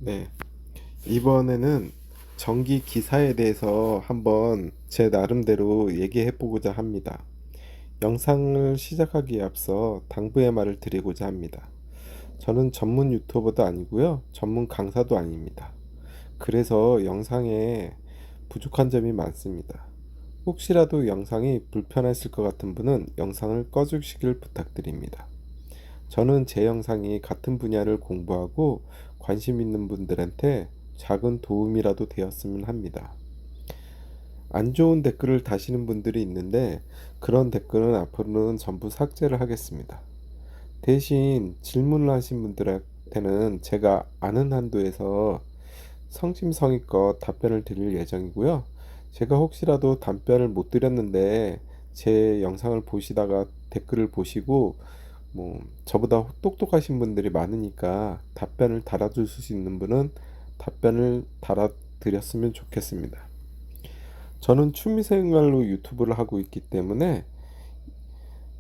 네, 이번에는 전기 기사에 대해서 한번 제 나름대로 얘기해 보고자 합니다. 영상을 시작하기에 앞서 당부의 말을 드리고자 합니다. 저는 전문 유튜버도 아니고요, 전문 강사도 아닙니다. 그래서 영상에 부족한 점이 많습니다. 혹시라도 영상이 불편하실 것 같은 분은 영상을 꺼주시길 부탁드립니다. 저는 제 영상이 같은 분야를 공부하고 관심 있는 분들한테 작은 도움이라도 되었으면 합니다. 안 좋은 댓글을 다시는 분들이 있는데 그런 댓글은 앞으로는 전부 삭제를 하겠습니다. 대신 질문을 하신 분들한테는 제가 아는 한도에서 성심성의껏 답변을 드릴 예정이고요. 제가 혹시라도 답변을 못 드렸는데 제 영상을 보시다가 댓글을 보시고 저보다 똑똑하신 분들이 많으니까 답변을 달아줄 수 있는 분은 답변을 달아드렸으면 좋겠습니다. 저는 취미생활로 유튜브를 하고 있기 때문에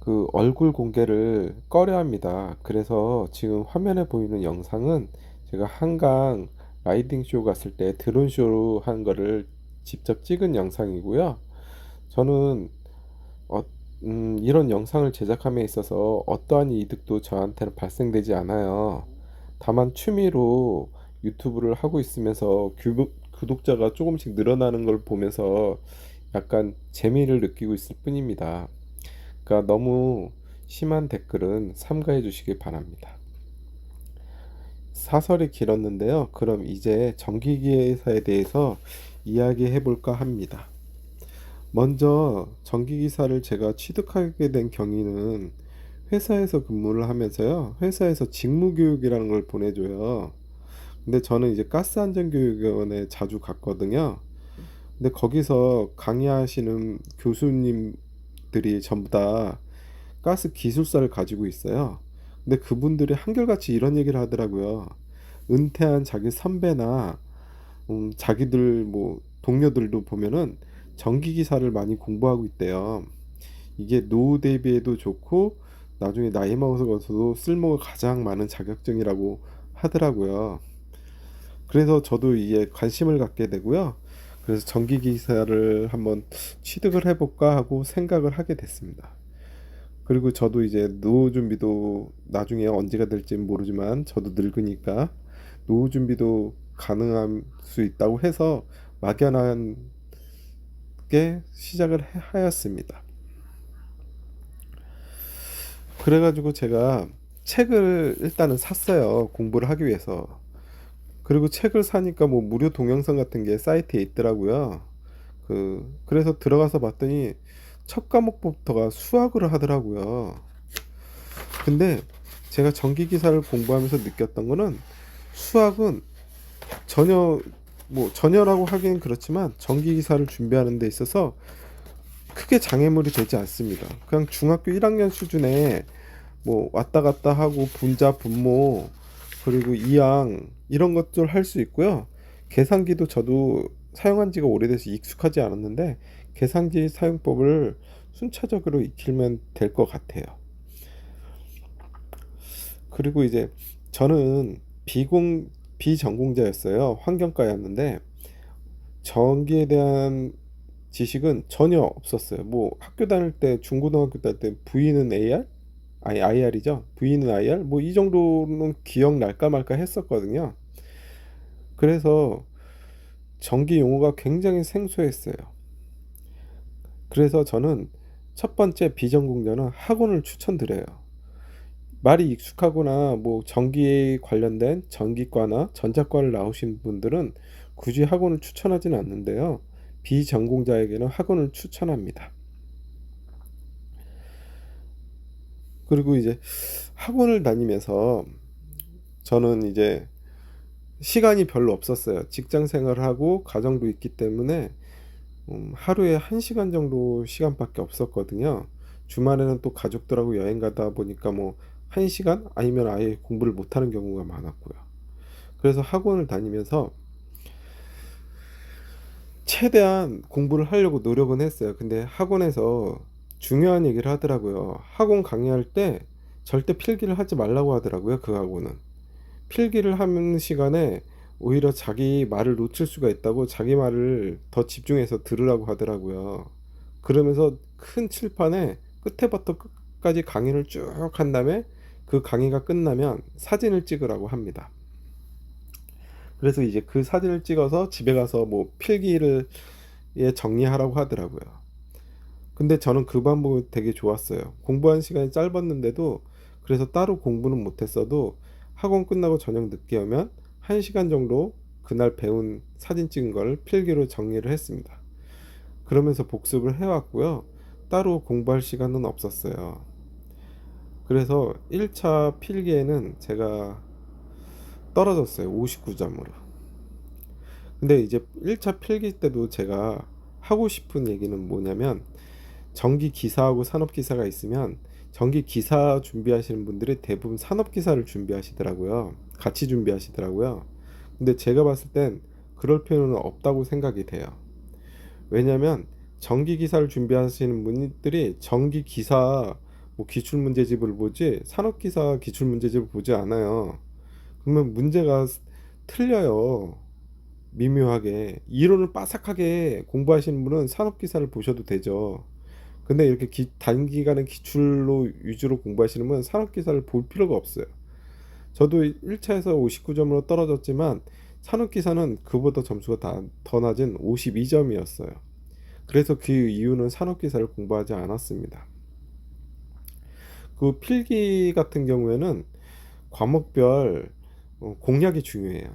그 얼굴 공개를 꺼려합니다. 그래서 지금 화면에 보이는 영상은 제가 한강 라이딩 쇼 갔을 때 드론 쇼로 한 거를 직접 찍은 영상이고요. 저는 어, 이런 영상을 제작함에 있어서 어떠한 이득도 저한테는 발생되지 않아요. 다만 취미로 유튜브를 하고 있으면서 구독자가 조금씩 늘어나는 걸 보면서 약간 재미를 느끼고 있을 뿐입니다. 그러니까 너무 심한 댓글은 삼가해 주시기 바랍니다. 사설이 길었는데요. 그럼 이제 전기기사에 대해서 이야기해 볼까 합니다. 먼저 전기기사를 제가 취득하게 된 경위는 회사에서 근무를 하면서요. 회사에서 직무교육이라는 걸 보내줘요. 근데 저는 이제 가스안전교육원에 자주 갔거든요. 근데 거기서 강의하시는 교수님들이 전부 다 가스 기술사를 가지고 있어요. 근데 그분들이 한결같이 이런 얘기를 하더라고요. 은퇴한 자기 선배나 자기들 동료들도 보면은 전기기사를 많이 공부하고 있대요. 이게 노후 대비에도 좋고 나중에 나이 먹어서도 쓸모가 가장 많은 자격증이라고 하더라고요. 그래서 저도 이게 관심을 갖게 되고요. 그래서 전기기사를 한번 취득을 해볼까 하고 생각을 하게 됐습니다. 그리고 저도 이제 노후 준비도 나중에 언제가 될지 모르지만 저도 늙으니까 노후 준비도 가능할 수 있다고 해서 막연하게 시작을 하였습니다. 그래가지고 제가 책을 일단은 샀어요. 공부를 하기 위해서. 그리고 책을 사니까 무료 동영상 같은 게 사이트에 있더라고요. 그래서 들어가서 봤더니 첫 과목부터가 수학을 하더라고요. 근데 제가 전기 기사를 공부하면서 느꼈던 거는 수학은 전혀 전혀라고 하기엔 그렇지만 전기 기사를 준비하는 데 있어서 크게 장애물이 되지 않습니다. 그냥 중학교 1학년 수준에 왔다 갔다 하고 분자 분모 그리고 이항 이런 것들 할 수 있고요. 계산기도 저도 사용한 지가 오래돼서 익숙하지 않았는데 계산기 사용법을 순차적으로 익히면 될 것 같아요. 그리고 이제 저는 비전공자였어요. 환경과였는데 전기에 대한 지식은 전혀 없었어요. 학교 다닐 때 중고등학교 다닐 때 V는 AR? 아니 IR이죠. V는 IR? 이 정도는 기억날까 말까 했었거든요. 그래서 전기 용어가 굉장히 생소했어요. 그래서 저는 첫 번째 비전공자는 학원을 추천드려요. 말이 익숙하거나 전기에 관련된 전기과나 전자과를 나오신 분들은 굳이 학원을 추천하지는 않는데요. 비전공자에게는 학원을 추천합니다. 그리고 이제 학원을 다니면서 저는 이제 시간이 별로 없었어요. 직장 생활을 하고 가정도 있기 때문에 하루에 1시간 정도 시간밖에 없었거든요. 주말에는 또 가족들하고 여행 가다 보니까 1시간 아니면 아예 공부를 못하는 경우가 많았고요. 그래서 학원을 다니면서 최대한 공부를 하려고 노력은 했어요. 근데 학원에서 중요한 얘기를 하더라고요. 학원 강의할 때 절대 필기를 하지 말라고 하더라고요. 그 학원은 필기를 하는 시간에 오히려 자기 말을 놓칠 수가 있다고 자기 말을 더 집중해서 들으라고 하더라고요. 그러면서 큰 칠판에 끝에부터 끝까지 강의를 쭉 한 다음에 그 강의가 끝나면 사진을 찍으라고 합니다. 그래서 이제 그 사진을 찍어서 집에 가서 뭐 필기를 정리하라고 하더라고요. 근데 저는 그 방법이 되게 좋았어요. 공부한 시간이 짧았는데도, 그래서 따로 공부는 못했어도 학원 끝나고 저녁 늦게 오면 1시간 정도 그날 배운 사진 찍은 걸 필기로 정리를 했습니다. 그러면서 복습을 해왔고요. 따로 공부할 시간은 없었어요. 그래서 1차 필기에는 제가 떨어졌어요. 59점으로. 근데 이제 1차 필기 때도 제가 하고 싶은 얘기는 뭐냐면, 전기 기사하고 산업 기사가 있으면 전기 기사 준비하시는 분들이 대부분 산업 기사를 준비하시더라고요. 같이 준비하시더라고요. 근데 제가 봤을 땐 그럴 필요는 없다고 생각이 돼요. 왜냐면 전기 기사를 준비하시는 분들이 전기 기사 뭐 기출 문제집을 보지 산업 기사 기출 문제집을 보지 않아요. 그러면 문제가 틀려요. 미묘하게. 이론을 빠삭하게 공부하시는 분은 산업 기사를 보셔도 되죠. 근데 이렇게 단기간에 기출로 위주로 공부하시는 분은 산업기사를 볼 필요가 없어요. 저도 1차에서 59점으로 떨어졌지만 산업기사는 그보다 점수가 더 낮은 52점이었어요. 그래서 그 이유는 산업기사를 공부하지 않았습니다. 그 필기 같은 경우에는 과목별 공략이 중요해요.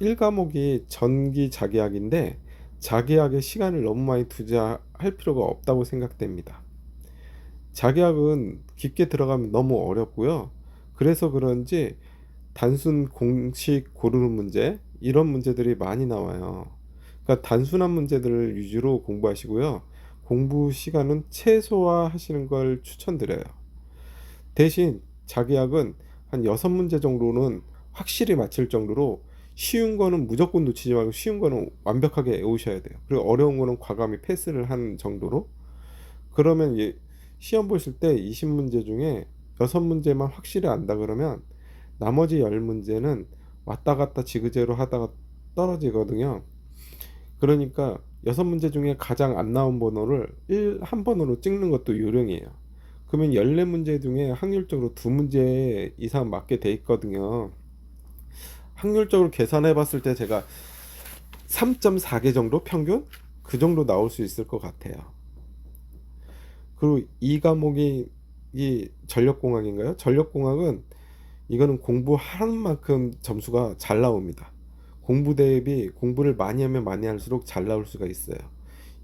1과목이 전기 자기학인데 자기학에 시간을 너무 많이 투자할 필요가 없다고 생각됩니다. 자기학은 깊게 들어가면 너무 어렵고요. 그래서 그런지 단순 공식 고르는 문제, 이런 문제들이 많이 나와요. 그러니까 단순한 문제들을 위주로 공부하시고요. 공부 시간은 최소화하시는 걸 추천드려요. 대신 자기학은 한 6문제 정도는 확실히 맞힐 정도로, 쉬운 거는 무조건 놓치지 말고 쉬운 거는 완벽하게 외우셔야 돼요. 그리고 어려운 거는 과감히 패스를 한 정도로. 그러면 시험 보실 때 20문제 중에 6문제만 확실히 안다 그러면 나머지 10문제는 왔다 갔다 지그재그로 하다가 떨어지거든요. 그러니까 6문제 중에 가장 안 나온 번호를 한 번호로 찍는 것도 요령이에요. 그러면 14문제 중에 확률적으로 2문제 이상 맞게 돼 있거든요. 확률적으로 계산해 봤을 때 제가 3.4개 정도 평균? 그 정도 나올 수 있을 것 같아요. 그리고 이 과목이 전력공학인가요? 전력공학은 이거는 공부하는 만큼 점수가 잘 나옵니다. 공부 대비 공부를 많이 하면 많이 할수록 잘 나올 수가 있어요.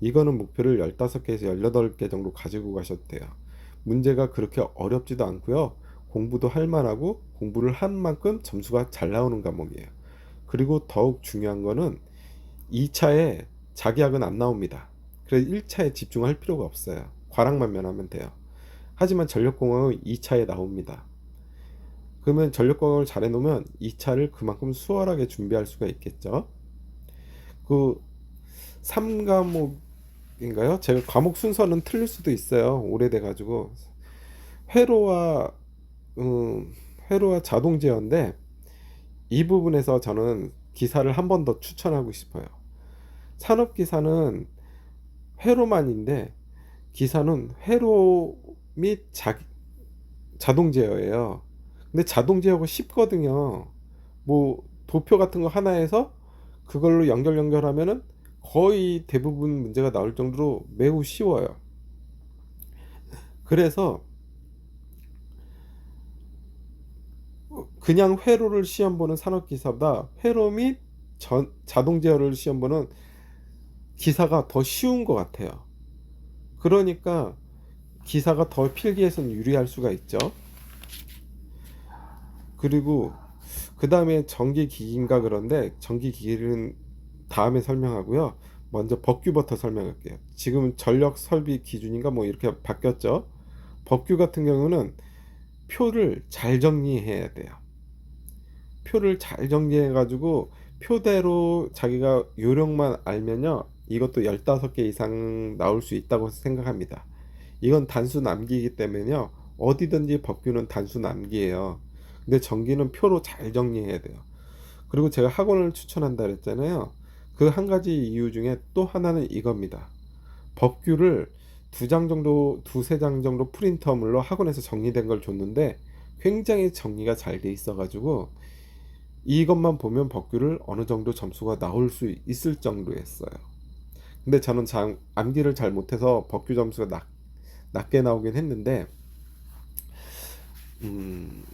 이거는 목표를 15개에서 18개 정도 가지고 가셔도 돼요. 문제가 그렇게 어렵지도 않고요. 공부도 할 만하고 공부를 한 만큼 점수가 잘 나오는 과목이에요. 그리고 더욱 중요한 거는 2차에 자기학은 안 나옵니다. 그래서 1차에 집중할 필요가 없어요. 과락만 면하면 돼요. 하지만 전력공학은 2차에 나옵니다. 그러면 전력공학을 잘 해놓으면 2차를 그만큼 수월하게 준비할 수가 있겠죠. 그 3과목인가요? 제가 과목 순서는 틀릴 수도 있어요. 오래돼 가지고. 회로와 회로와 자동 제어인데, 이 부분에서 저는 기사를 한 번 더 추천하고 싶어요. 산업 기사는 회로만인데 기사는 회로 및 자동 제어예요. 근데 자동 제어가 쉽거든요. 뭐 도표 같은 거 하나에서 그걸로 연결하면은 거의 대부분 문제가 나올 정도로 매우 쉬워요. 그래서 그냥 회로를 시험 보는 산업 기사보다 회로 및 자동 제어를 시험 보는 기사가 더 쉬운 것 같아요. 그러니까 기사가 더 필기에선 유리할 수가 있죠. 그리고 그 다음에 전기기기인가, 그런데 전기기기는 다음에 설명하고요. 먼저 법규부터 설명할게요. 지금 전력 설비 기준인가 뭐 이렇게 바뀌었죠. 법규 같은 경우는 표를 잘 정리해야 돼요. 표를 잘 정리해 가지고 표대로 자기가 요령만 알면요, 이것도 15개 이상 나올 수 있다고 생각합니다. 이건 단수 암기이기 때문에요, 어디든지 법규는 단수 암기예요. 근데 전기는 표로 잘 정리해야 돼요. 그리고 제가 학원을 추천한다 그랬잖아요. 그 한 가지 이유 중에 또 하나는 이겁니다. 법규를 두 장 정도, 두세 장 정도 프린터물로 학원에서 정리된 걸 줬는데 굉장히 정리가 잘 돼 있어가지고 이것만 보면 법규를 어느 정도 점수가 나올 수 있을 정도였어요. 근데 저는 암기를 잘 못해서 법규 점수가 낮게 나오긴 했는데, 음,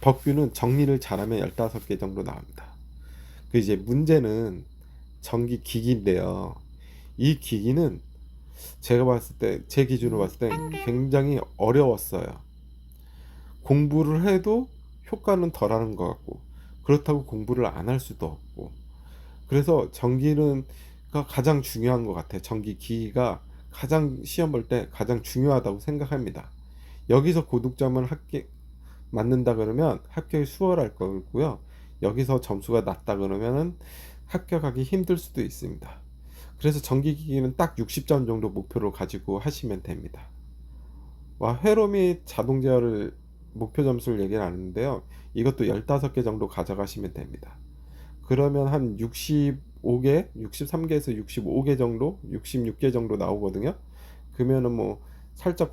법규는 정리를 잘하면 15개 정도 나옵니다. 그 이제 문제는 전기 기기인데요. 이 기기는 제가 봤을 때, 제 기준으로 봤을 때 굉장히 어려웠어요. 공부를 해도 효과는 덜하는 것 같고, 그렇다고 공부를 안 할 수도 없고, 그래서 전기는 가장 중요한 것 같아요. 전기 기기가 가장 시험 볼 때 가장 중요하다고 생각합니다. 여기서 고득점을 맞는다 그러면 합격이 수월할 거고요. 여기서 점수가 낮다 그러면은 합격하기 힘들 수도 있습니다. 그래서 전기기기는 딱 60점 정도 목표로 가지고 하시면 됩니다. 회로 및 자동 제어를 목표 점수를 얘기를 하는데요. 이것도 15개 정도 가져가시면 됩니다. 그러면 한 65개, 63개에서 65개 정도, 66개 정도 나오거든요. 그러면은 뭐 살짝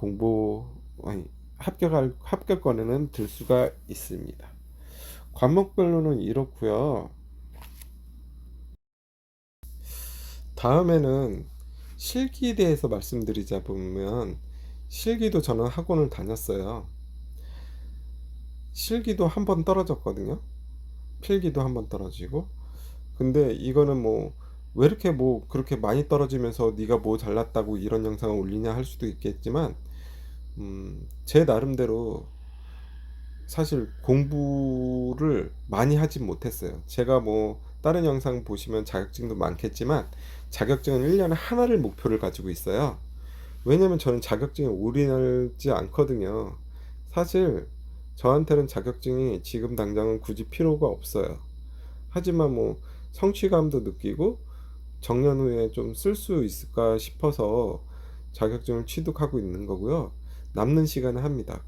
아니, 합격권에는 들 수가 있습니다. 과목별로는 이렇고요. 다음에는 실기에 대해서 말씀드리자 보면, 실기도 저는 학원을 다녔어요. 실기도 한 번 떨어졌거든요. 필기도 한 번 떨어지고. 근데 이거는 뭐 왜 이렇게 뭐 그렇게 많이 떨어지면서 네가 뭐 잘났다고 이런 영상을 올리냐 할 수도 있겠지만, 제 나름대로 사실 공부를 많이 하진 못했어요. 제가 뭐 다른 영상 보시면 자격증도 많겠지만 자격증은 1년에 하나를 목표를 가지고 있어요. 왜냐면 저는 자격증에 올인하지 않거든요. 사실 저한테는 자격증이 지금 당장은 굳이 필요가 없어요. 하지만 뭐 성취감도 느끼고 정년 후에 좀 쓸 수 있을까 싶어서 자격증을 취득하고 있는 거고요. 남는 시간에 합니다.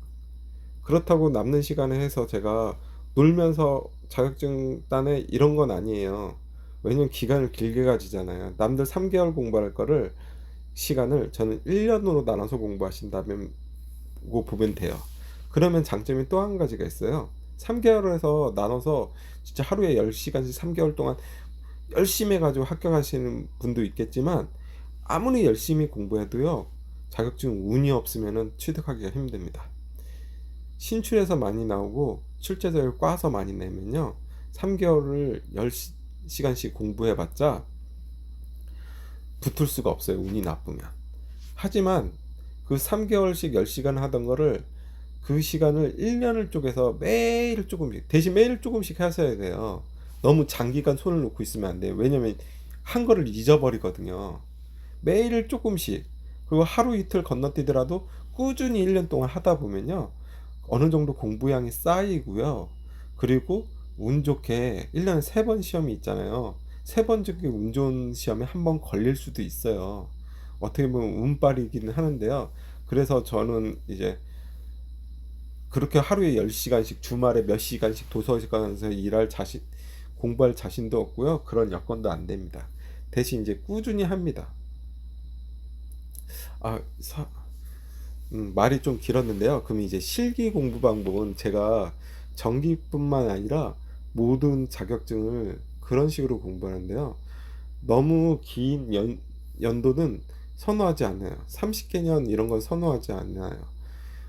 그렇다고 남는 시간에 해서 제가 놀면서 자격증 따내 이런 건 아니에요. 왜냐면 기간을 길게 가지잖아요. 남들 3개월 공부할 거를 시간을 저는 1년으로 나눠서 공부하신다면 고 보면 돼요. 그러면 장점이 또 한 가지가 있어요. 3개월에서 나눠서 진짜 하루에 10시간씩 3개월 동안 열심히 해가지고 합격하시는 분도 있겠지만 아무리 열심히 공부해도요, 자격증 운이 없으면 취득하기가 힘듭니다. 신출에서 많이 나오고 출제자를 꽈서 많이 내면요, 3개월을 10시간씩 공부해봤자 붙을 수가 없어요, 운이 나쁘면. 하지만 그 3개월씩 10시간 하던 거를 그 시간을 1년을 쪼개서 매일 조금씩, 대신 매일 조금씩 하셔야 돼요. 너무 장기간 손을 놓고 있으면 안 돼요. 왜냐면 한 거를 잊어버리거든요. 매일 조금씩, 그리고 하루 이틀 건너뛰더라도 꾸준히 1년 동안 하다 보면요, 어느 정도 공부량이 쌓이고요. 그리고 운 좋게 1년에 3번 시험이 있잖아요. 3번 중에 운 좋은 시험에 한 번 걸릴 수도 있어요. 어떻게 보면 운빨이기는 하는데요. 그래서 저는 이제 그렇게 하루에 10시간씩 주말에 몇 시간씩 도서관에서 공부할 자신도 없고요. 그런 여건도 안 됩니다. 대신 이제 꾸준히 합니다. 아, 말이 좀 길었는데요. 그럼 이제 실기 공부 방법은 제가 전기뿐만 아니라 모든 자격증을 그런 식으로 공부하는데요. 너무 긴 연도는 선호하지 않아요. 30개년 이런 건 선호하지 않아요.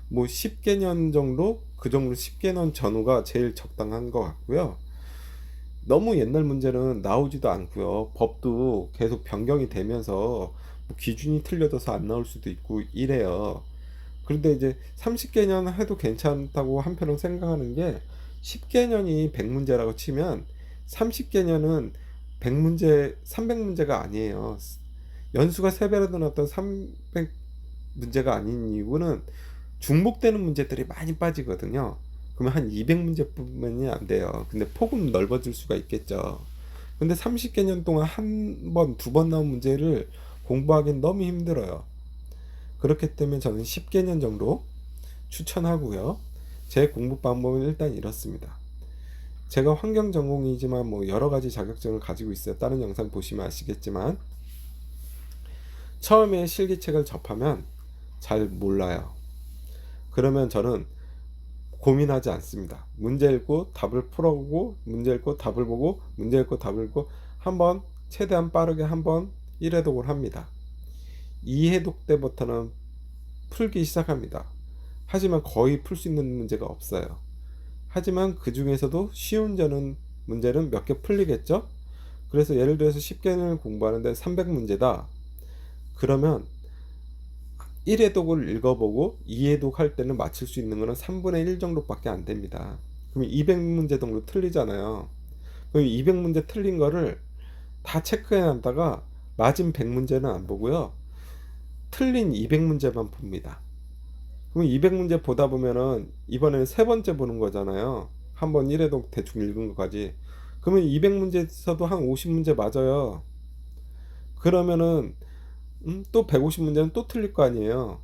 뭐 10개년 정도, 그 정도 10개년 전후가 제일 적당한 것 같고요. 너무 옛날 문제는 나오지도 않고요. 법도 계속 변경이 되면서 뭐 기준이 틀려져서 안 나올 수도 있고 이래요. 그런데 이제 30개년 해도 괜찮다고 한편으로 생각하는 게, 10개년이 100문제라고 치면 30개년은 100문제, 300문제가 아니에요. 연수가 3배라도 났던 300문제가 아닌 이유는 중복되는 문제들이 많이 빠지거든요. 그러면 한 200문제뿐만이 안 돼요. 근데 폭은 넓어질 수가 있겠죠. 근데 30개년 동안 한 번, 두 번 나온 문제를 공부하기는 너무 힘들어요. 그렇기 때문에 저는 10개년 정도 추천하고요. 제 공부 방법은 일단 이렇습니다. 제가 환경 전공이지만 뭐 여러 가지 자격증을 가지고 있어요. 다른 영상 보시면 아시겠지만 처음에 실기책을 접하면 잘 몰라요. 그러면 저는 고민하지 않습니다. 문제 읽고 답을 풀어보고 문제 읽고 답을 보고 문제 읽고 답을 읽고 한번 최대한 빠르게 한번 1회독을 합니다. 2회독 때부터는 풀기 시작합니다. 하지만 거의 풀 수 있는 문제가 없어요. 하지만 그 중에서도 쉬운 문제는 몇 개 풀리겠죠? 그래서 예를 들어서 10개를 공부하는데 300문제다. 그러면 1회독을 읽어보고 2회독 할 때는 맞출 수 있는 거는 3분의 1 정도밖에 안 됩니다. 그럼 200문제 정도 틀리잖아요. 그럼 200문제 틀린 거를 다 체크해 놨다가 맞은 100문제는 안 보고요. 틀린 200문제만 봅니다. 그럼 200문제 보다 보면은 이번에는 세 번째 보는 거잖아요. 한번 1회독 대충 읽은 것까지. 그러면 200문제에서도 한 50문제 맞아요. 그러면은 또 150문제는 또 틀릴 거 아니에요.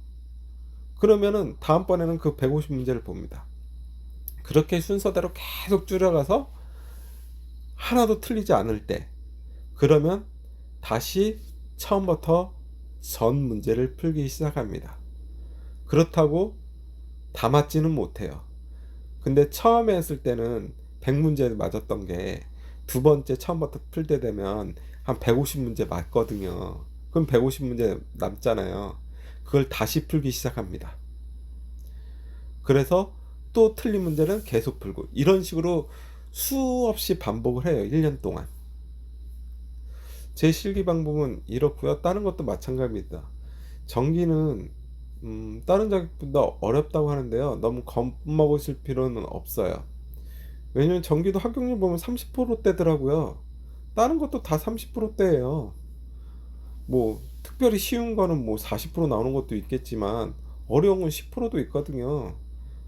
그러면은 다음번에는 그 150문제를 봅니다. 그렇게 순서대로 계속 줄여가서 하나도 틀리지 않을 때, 그러면 다시 처음부터 전 문제를 풀기 시작합니다. 그렇다고 다 맞지는 못해요. 근데 처음에 했을 때는 100문제 맞았던 게 두 번째 처음부터 풀 때 되면 한 150문제 맞거든요. 그럼 150문제 남잖아요. 그걸 다시 풀기 시작합니다. 그래서 또 틀린 문제는 계속 풀고 이런 식으로 수없이 반복을 해요. 1년 동안. 제 실기 방법은 이렇고요. 다른 것도 마찬가지입니다. 전기는 다른 자격보다 어렵다고 하는데요. 너무 겁먹으실 필요는 없어요. 왜냐면 전기도 합격률 보면 30%대더라고요. 다른 것도 다 30%대예요. 뭐 특별히 쉬운 거는 뭐 40% 나오는 것도 있겠지만 어려운 건 10%도 있거든요.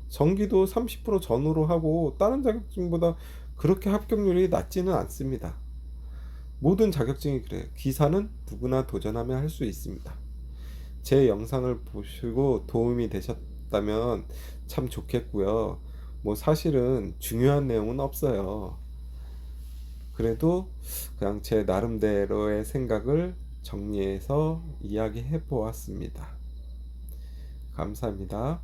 전기도 30% 전후로 하고 다른 자격증보다 그렇게 합격률이 낮지는 않습니다. 모든 자격증이 그래요. 기사는 누구나 도전하면 할 수 있습니다. 제 영상을 보시고 도움이 되셨다면 참 좋겠고요. 뭐 사실은 중요한 내용은 없어요. 그래도 그냥 제 나름대로의 생각을 정리해서 이야기해 보았습니다. 감사합니다.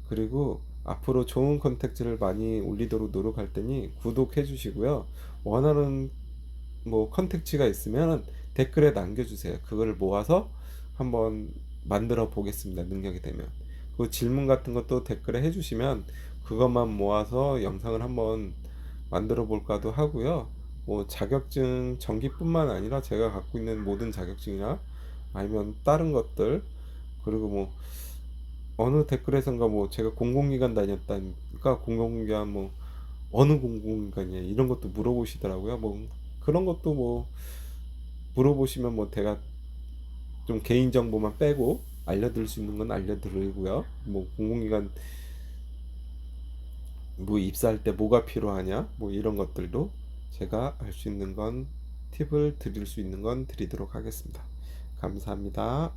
그리고 앞으로 좋은 컨텐츠를 많이 올리도록 노력할 테니 구독해 주시고요. 원하는 뭐 컨텐츠가 있으면 댓글에 남겨주세요. 그걸 모아서 한번 만들어 보겠습니다. 능력이 되면. 그 질문 같은 것도 댓글에 해주시면 그것만 모아서 영상을 한번 만들어 볼까도 하고요. 뭐 자격증 전기뿐만 아니라 제가 갖고 있는 모든 자격증이나 아니면 다른 것들, 그리고 뭐 어느 댓글에선가 뭐 제가 공공기관 다녔다니까 공공기관 뭐 어느 공공기관이에요 이런 것도 물어보시더라고요. 뭐 그런 것도 뭐 물어보시면 뭐 제가 좀 개인 정보만 빼고 알려드릴 수 있는 건 알려드리고요. 뭐 공공기관 뭐 입사할 때 뭐가 필요하냐 뭐 이런 것들도 제가 알 수 있는 건 팁을 드릴 수 있는 건 드리도록 하겠습니다. 감사합니다.